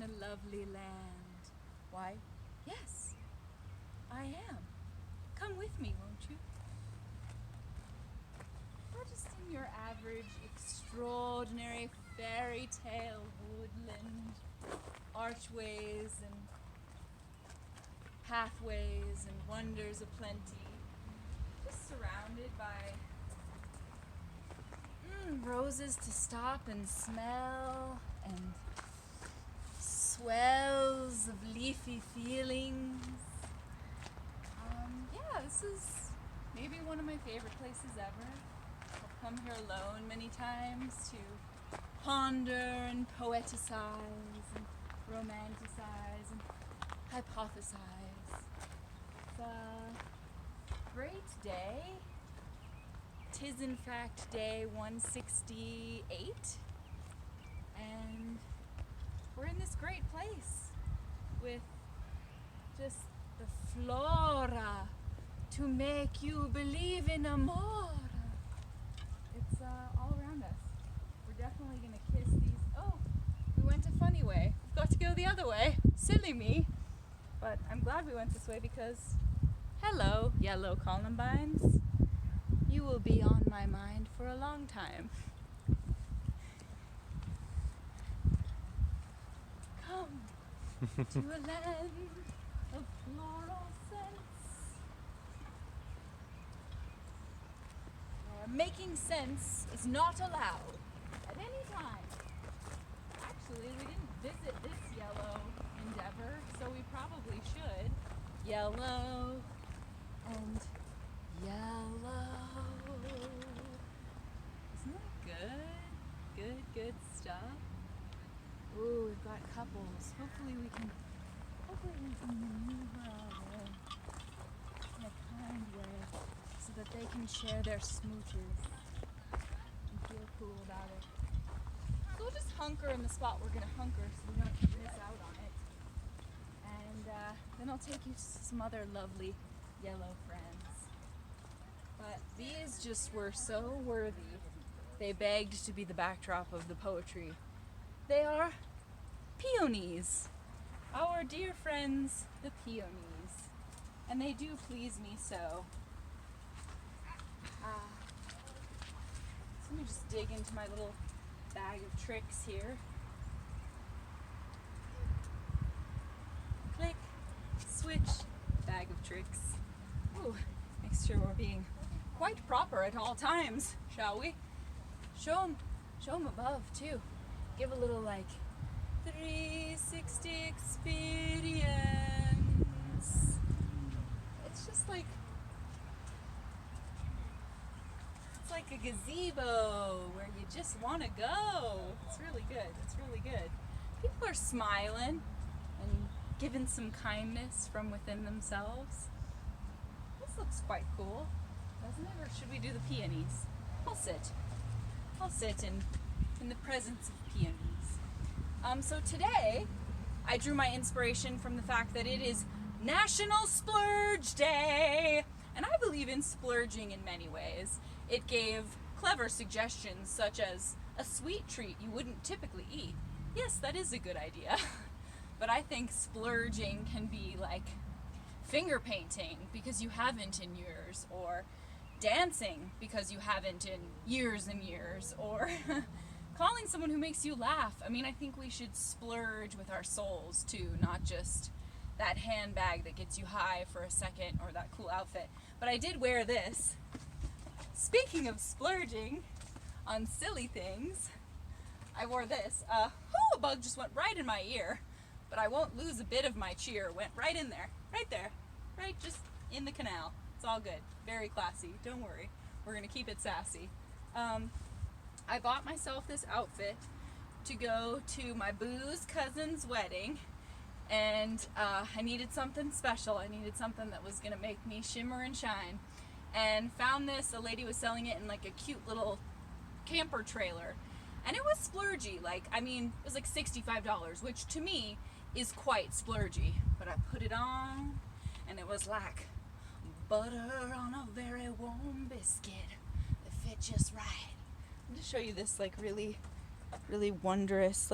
a lovely land. Why, yes, I am. Come with me, won't you? We're just in your average, extraordinary fairy tale woodland, archways and pathways and wonders aplenty. Just surrounded by roses to stop and smell and swells of leafy feelings. Yeah, this is maybe one of my favorite places ever. I've come here alone many times to ponder and poeticize and romanticize and hypothesize. It's a great day. 'Tis in fact day 168, and we're in this great place with just the flora to make you believe in amor. It's all around us. We're definitely gonna kiss these. Oh, we went a funny way. We've got to go the other way. Silly me. But I'm glad we went this way because, hello, yellow columbines. You will be on my mind for a long time. Come to a land of floral scents, where making sense is not allowed at any time. Actually, we didn't visit this yellow endeavor, so we probably should. Yellow and yellow. Isn't that good? Good stuff. Ooh, we've got couples. Hopefully we can maneuver our way in a kind way so that they can share their smooches and feel cool about it. So we'll just hunker in the spot we're gonna hunker so we don't miss out on it. And then I'll take you to some other lovely yellow friends. But these just were so worthy. They begged to be the backdrop of the poetry. They are peonies. Our dear friends, the peonies. And they do please me so. So let me just dig into my little bag of tricks here. Click, switch, bag of tricks. Ooh, make sure we're being quite proper at all times, shall we? Show them above too. Give a little like 360 experience. It's just like, it's like a gazebo where you just want to go. It's really good. It's really good. People are smiling and giving some kindness from within themselves. This looks quite cool, doesn't it? Or should we do the peonies? I'll sit in the presence of peonies. So today, I drew my inspiration from the fact that it is National Splurge Day. And I believe in splurging in many ways. It gave clever suggestions such as a sweet treat you wouldn't typically eat. Yes, that is a good idea. But I think splurging can be like finger painting because you haven't in years, or dancing because you haven't in years and years, or calling someone who makes you laugh. I mean, I think we should splurge with our souls too, not just that handbag that gets you high for a second or that cool outfit. But I did wear this. Speaking of splurging on silly things, I wore this. A bug just went right in my ear, but I won't lose a bit of my cheer. Went right in there, right just in the canal. It's all good. Very classy. Don't worry. We're gonna keep it sassy. I bought myself this outfit to go to my boo's cousin's wedding, and I needed something special. I needed something that was gonna make me shimmer and shine, and found this. A lady was selling it in like a cute little camper trailer, and it was splurgy. It was like $65, which to me is quite splurgy. But I put it on, and it was like butter on a very warm biscuit. It fit just right. I'll just show you this really, really wondrous,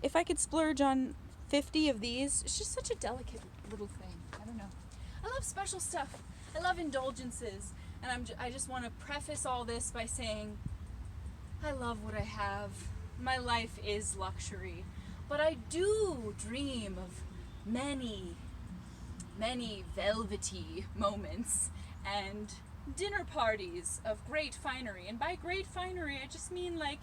if I could splurge on 50 of these, it's just such a delicate little thing. I don't know. I love special stuff. I love indulgences. And I just want to preface all this by saying I love what I have. My life is luxury. But I do dream of many, many velvety moments and dinner parties of great finery. And by great finery, I just mean like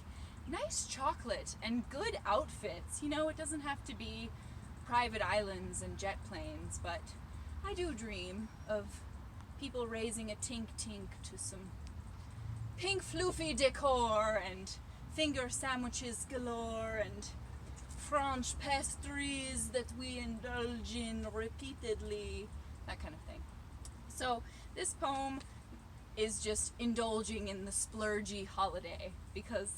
nice chocolate and good outfits. You know, it doesn't have to be private islands and jet planes, but I do dream of people raising a tink-tink to some pink floofy decor and finger sandwiches galore and French pastries that we indulge in repeatedly, that kind of thing. So this poem is just indulging in the splurgy holiday because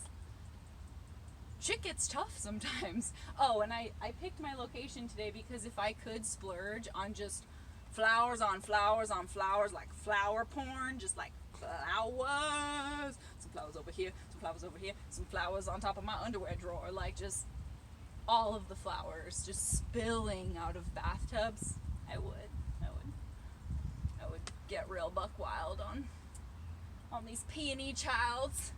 shit gets tough sometimes. Oh, and I picked my location today because if I could splurge on just flowers on flowers on flowers, like flower porn, just like flowers, some flowers over here, some flowers over here, some flowers on top of my underwear drawer, like just all of the flowers just spilling out of bathtubs, I would get real buck wild on these peony childs.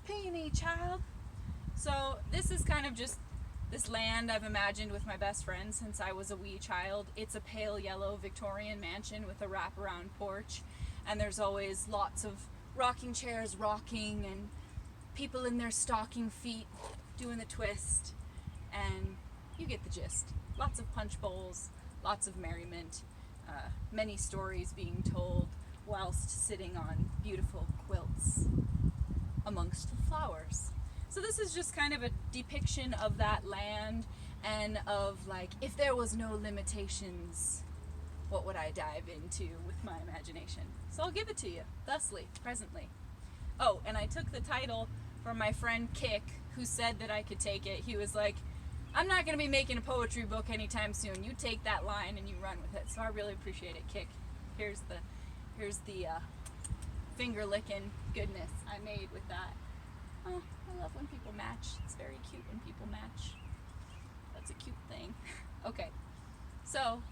Peony child. So this is kind of just this land I've imagined with my best friend since I was a wee child. It's a pale yellow Victorian mansion with a wraparound porch, and there's always lots of rocking chairs rocking and people in their stocking feet doing the twist, and you get the gist. Lots of punch bowls, lots of merriment, many stories being told whilst sitting on beautiful quilts amongst the flowers. So this is just kind of a depiction of that land and of like, if there was no limitations, what would I dive into with my imagination? So I'll give it to you, thusly, presently. Oh, and I took the title from my friend Kick, who said that I could take it. He was like, I'm not going to be making a poetry book anytime soon. You take that line and you run with it. So I really appreciate it, Kick. Here's the finger licking goodness I made with that. Oh, I love when people match. It's very cute when people match. That's a cute thing. Okay, so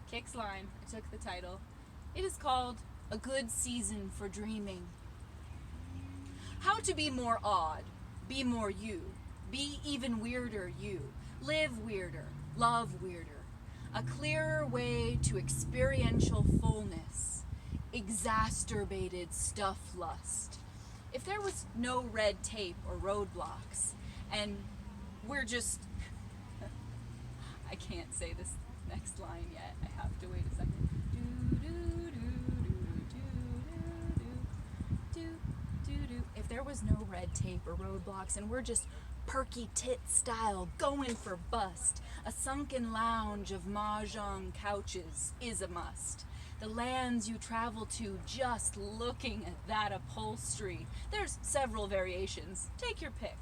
Kick's line, I took the title. It is called A Good Season for Dreaming. How to be more odd, be more you, be even weirder you, live weirder, love weirder, a clearer way to experiential fullness, exacerbated stuff lust. If there was no red tape or roadblocks, and we're just, I can't say this next line yet, I have to wait a second. If there was no red tape or roadblocks, and we're just perky tit style, going for bust, a sunken lounge of mahjong couches is a must. The lands you travel to just looking at that upholstery. There's several variations. Take your pick.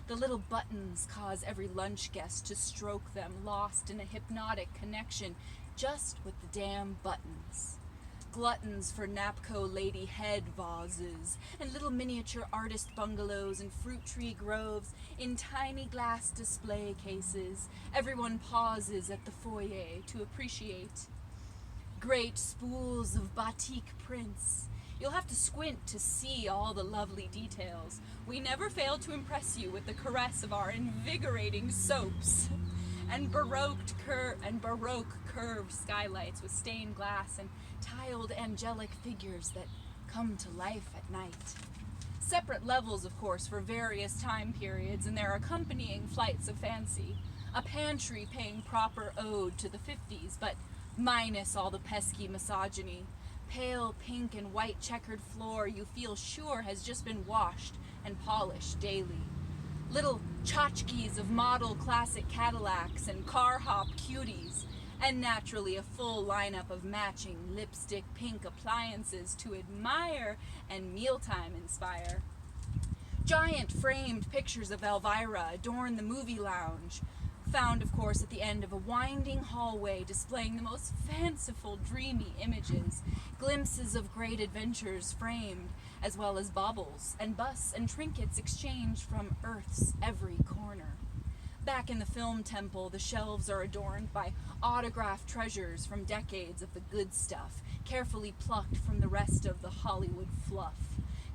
The little buttons cause every lunch guest to stroke them, lost in a hypnotic connection just with the damn buttons. Gluttons for Napco lady head vases, and little miniature artist bungalows and fruit tree groves in tiny glass display cases. Everyone pauses at the foyer to appreciate. Great spools of batik prints. You'll have to squint to see all the lovely details. We never fail to impress you with the caress of our invigorating soaps. And baroque curved skylights with stained glass and tiled angelic figures that come to life at night. Separate levels, of course, for various time periods and their accompanying flights of fancy. A pantry paying proper ode to the 50s, but minus all the pesky misogyny. Pale pink and white checkered floor you feel sure has just been washed and polished daily. Little tchotchkes of model classic Cadillacs and car hop cuties, and naturally a full lineup of matching lipstick pink appliances to admire and mealtime inspire. Giant framed pictures of Elvira adorn the movie lounge, found, of course, at the end of a winding hallway displaying the most fanciful, dreamy images, glimpses of great adventures framed, as well as baubles and busts and trinkets exchanged from Earth's every corner. Back in the film temple, the shelves are adorned by autographed treasures from decades of the good stuff, carefully plucked from the rest of the Hollywood fluff.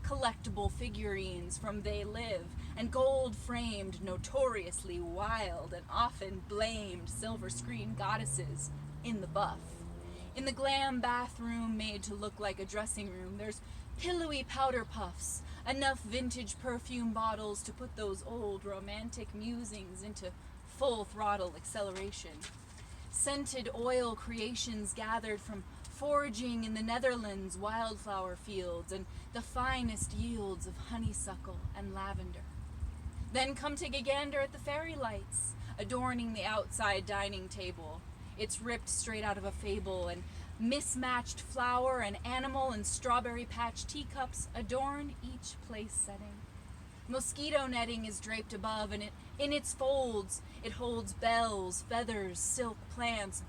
Collectible figurines from They Live, and gold-framed, notoriously wild and often blamed silver screen goddesses in the buff. In the glam bathroom made to look like a dressing room, there's pillowy powder puffs, enough vintage perfume bottles to put those old romantic musings into full throttle acceleration. Scented oil creations gathered from foraging in the Netherlands wildflower fields and the finest yields of honeysuckle and lavender. Then come take a gander at the fairy lights adorning the outside dining table. It's ripped straight out of a fable, and mismatched flower and animal and strawberry patch teacups adorn each place setting. Mosquito netting is draped above, and in its folds it holds bells, feathers, silk plants,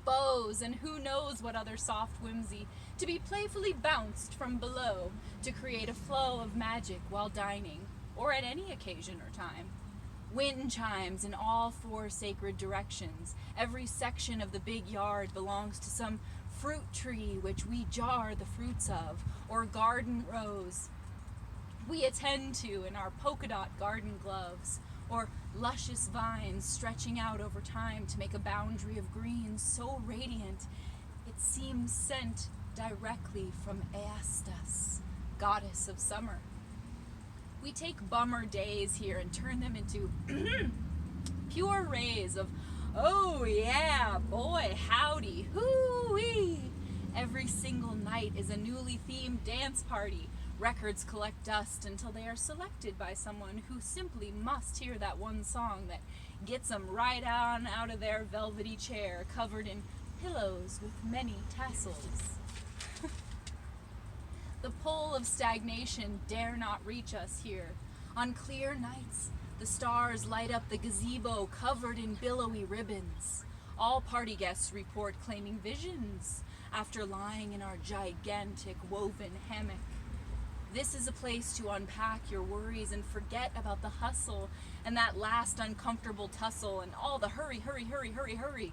bows, and who knows what other soft whimsy to be playfully bounced from below to create a flow of magic while dining, or at any occasion or time. Wind chimes in all four sacred directions. Every section of the big yard belongs to some fruit tree which we jar the fruits of, or garden rose we attend to in our polka dot garden gloves, or luscious vines stretching out over time to make a boundary of green so radiant it seems sent directly from Aestus, goddess of summer. We take bummer days here and turn them into pure rays of, oh yeah, boy, howdy, hoo-wee. Every single night is a newly themed dance party. Records collect dust until they are selected by someone who simply must hear that one song that gets them right on out of their velvety chair covered in pillows with many tassels. The pull of stagnation dare not reach us here. On clear nights, the stars light up the gazebo covered in billowy ribbons. All party guests report claiming visions after lying in our gigantic woven hammock. This is a place to unpack your worries and forget about the hustle and that last uncomfortable tussle and all the hurry, hurry, hurry, hurry, hurry.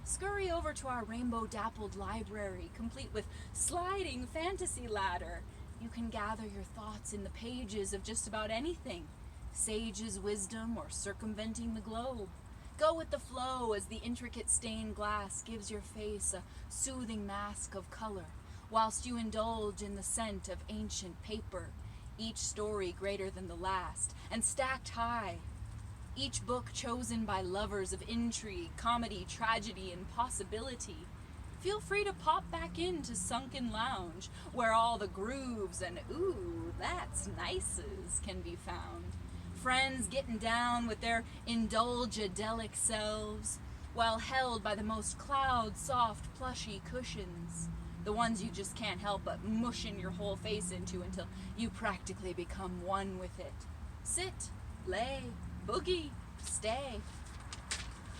Scurry over to our rainbow-dappled library, complete with sliding fantasy ladder. You can gather your thoughts in the pages of just about anything. Sage's wisdom or circumventing the globe. Go with the flow as the intricate stained glass gives your face a soothing mask of color, whilst you indulge in the scent of ancient paper, each story greater than the last, and stacked high. Each book chosen by lovers of intrigue, comedy, tragedy, and possibility. Feel free to pop back into Sunken Lounge, where all the grooves and ooh, that's nices can be found. Friends getting down with their indulgedelic selves, while held by the most cloud-soft, plushy cushions. The ones you just can't help but mushing your whole face into until you practically become one with it. Sit, lay, boogie, stay.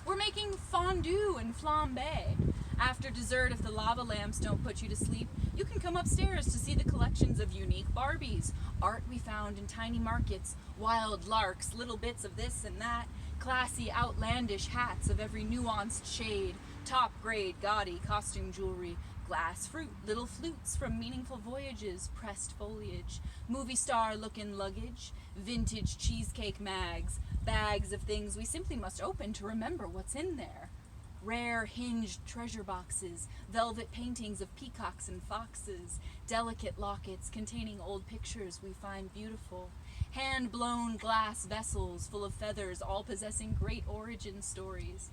We're making fondue and flambe. After dessert, if the lava lamps don't put you to sleep, you can come upstairs to see the collections of unique Barbies, art we found in tiny markets, wild larks, little bits of this and that, classy, outlandish hats of every nuanced shade, top-grade, gaudy costume jewelry, glass fruit, little flutes from meaningful voyages, pressed foliage, movie star-looking luggage, vintage cheesecake mags, bags of things we simply must open to remember what's in there. Rare hinged treasure boxes, velvet paintings of peacocks and foxes, delicate lockets containing old pictures we find beautiful, hand-blown glass vessels full of feathers, all possessing great origin stories.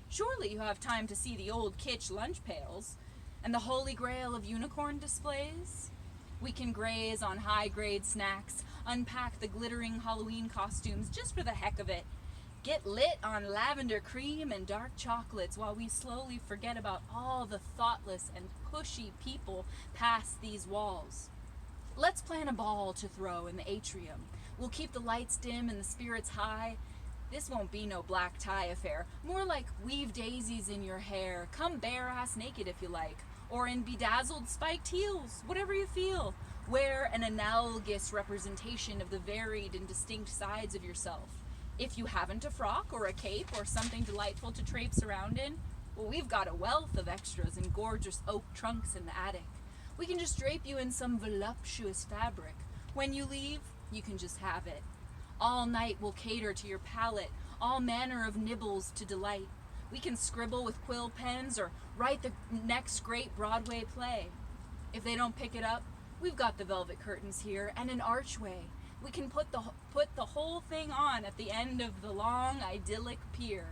Surely you have time to see the old kitsch lunch pails, and the holy grail of unicorn displays? We can graze on high-grade snacks, unpack the glittering Halloween costumes just for the heck of it, get lit on lavender cream and dark chocolates while we slowly forget about all the thoughtless and pushy people past these walls. Let's plan a ball to throw in the atrium. We'll keep the lights dim and the spirits high. This won't be no black tie affair, more like weave daisies in your hair, come bare-ass naked if you like, or in bedazzled spiked heels, whatever you feel. Wear an analogous representation of the varied and distinct sides of yourself. If you haven't a frock or a cape or something delightful to traipse around in, well, we've got a wealth of extras in gorgeous oak trunks in the attic. We can just drape you in some voluptuous fabric. When you leave, you can just have it. All night we'll cater to your palate, all manner of nibbles to delight. We can scribble with quill pens or write the next great Broadway play. If they don't pick it up, we've got the velvet curtains here and an archway. We can put the whole thing on at the end of the long, idyllic pier.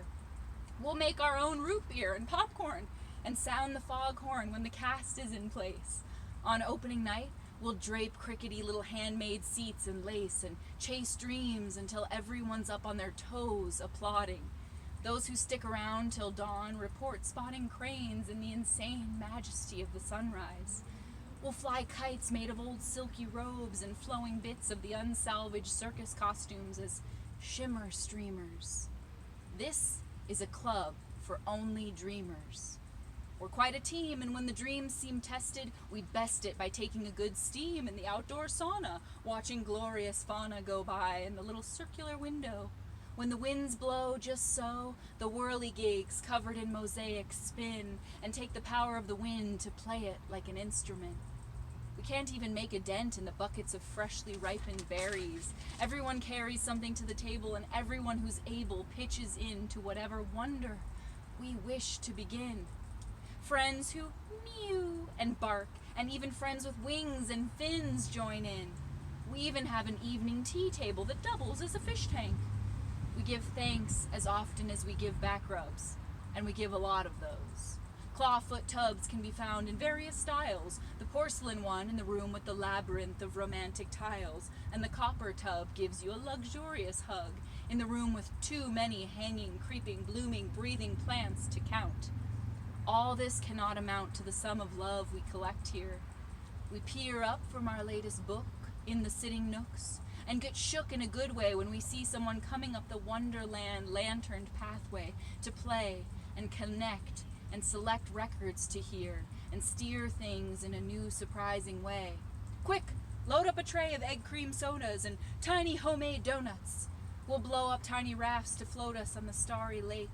We'll make our own root beer and popcorn and sound the foghorn when the cast is in place. On opening night, we'll drape crickety little handmade seats in lace and chase dreams until everyone's up on their toes applauding. Those who stick around till dawn report spotting cranes in the insane majesty of the sunrise. We'll fly kites made of old silky robes and flowing bits of the unsalvaged circus costumes as shimmer streamers. This is a club for only dreamers. We're quite a team, and when the dreams seem tested, we best it by taking a good steam in the outdoor sauna, watching glorious fauna go by in the little circular window. When the winds blow just so, the whirligigs covered in mosaics spin and take the power of the wind to play it like an instrument. We can't even make a dent in the buckets of freshly ripened berries. Everyone carries something to the table, and everyone who's able pitches in to whatever wonder we wish to begin. Friends who mew and bark, and even friends with wings and fins join in. We even have an evening tea table that doubles as a fish tank. We give thanks as often as we give back rubs, and we give a lot of those. Clawfoot tubs can be found in various styles, the porcelain one in the room with the labyrinth of romantic tiles, and the copper tub gives you a luxurious hug in the room with too many hanging, creeping, blooming, breathing plants to count. All this cannot amount to the sum of love we collect here. We peer up from our latest book in the sitting nooks and get shook in a good way when we see someone coming up the Wonderland lanterned pathway to play and connect and select records to hear and steer things in a new surprising way. Quick, load up a tray of egg cream sodas and tiny homemade donuts. We'll blow up tiny rafts to float us on the starry lake.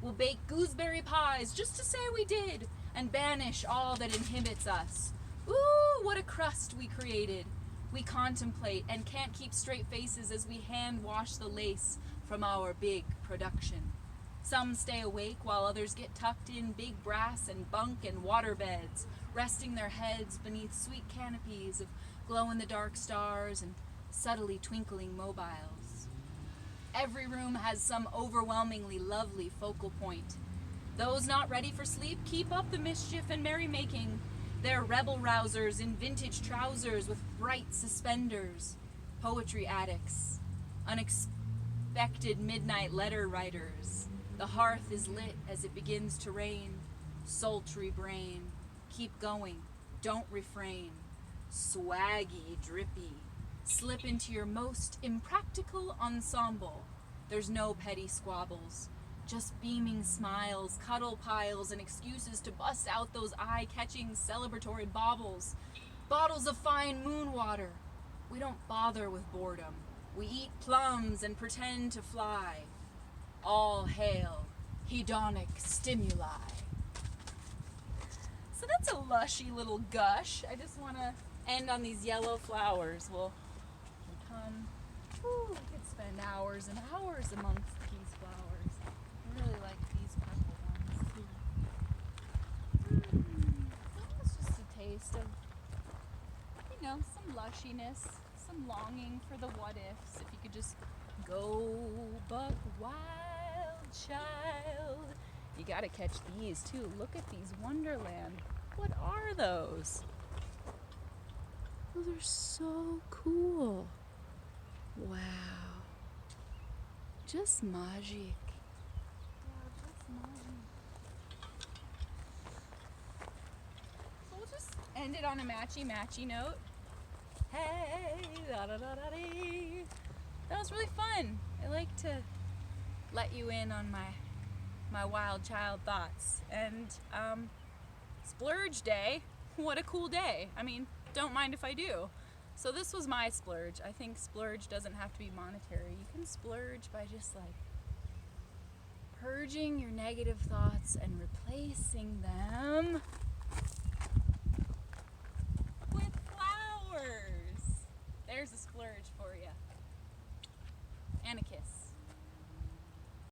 We'll bake gooseberry pies just to say we did and banish all that inhibits us. Ooh, what a crust we created. We contemplate and can't keep straight faces as we hand wash the lace from our big production. Some stay awake while others get tucked in big brass and bunk and water beds, resting their heads beneath sweet canopies of glow-in-the-dark stars and subtly twinkling mobiles. Every room has some overwhelmingly lovely focal point. Those not ready for sleep keep up the mischief and merrymaking. They're rebel-rousers in vintage trousers with bright suspenders, poetry addicts, unexpected midnight letter writers. The hearth is lit as it begins to rain. Sultry brain, keep going, don't refrain. Swaggy, drippy, slip into your most impractical ensemble. There's no petty squabbles, just beaming smiles, cuddle piles, and excuses to bust out those eye-catching celebratory baubles. Bottles of fine moon water. We don't bother with boredom. We eat plums and pretend to fly. All hail hedonic stimuli. So that's a lushy little gush. I just want to end on these yellow flowers. We'll come. Ooh, we could spend hours and hours amongst these flowers. I really like these purple ones too. That was just a taste of, some lushiness, some longing for the what ifs. If you could just go buck wild, child. You gotta catch these too. Look at these Wonderland. What are those? Those are so cool. Wow. Just magic. Yeah, just magic. So we'll just end it on a matchy note. Hey, da da da da dee. That was really fun. I like to let you in on my wild child thoughts. And Splurge Day, what a cool day. I mean, don't mind if I do. So this was my splurge. I think splurge doesn't have to be monetary. You can splurge by just like purging your negative thoughts and replacing them with flowers. There's a splurge for you. And a kiss.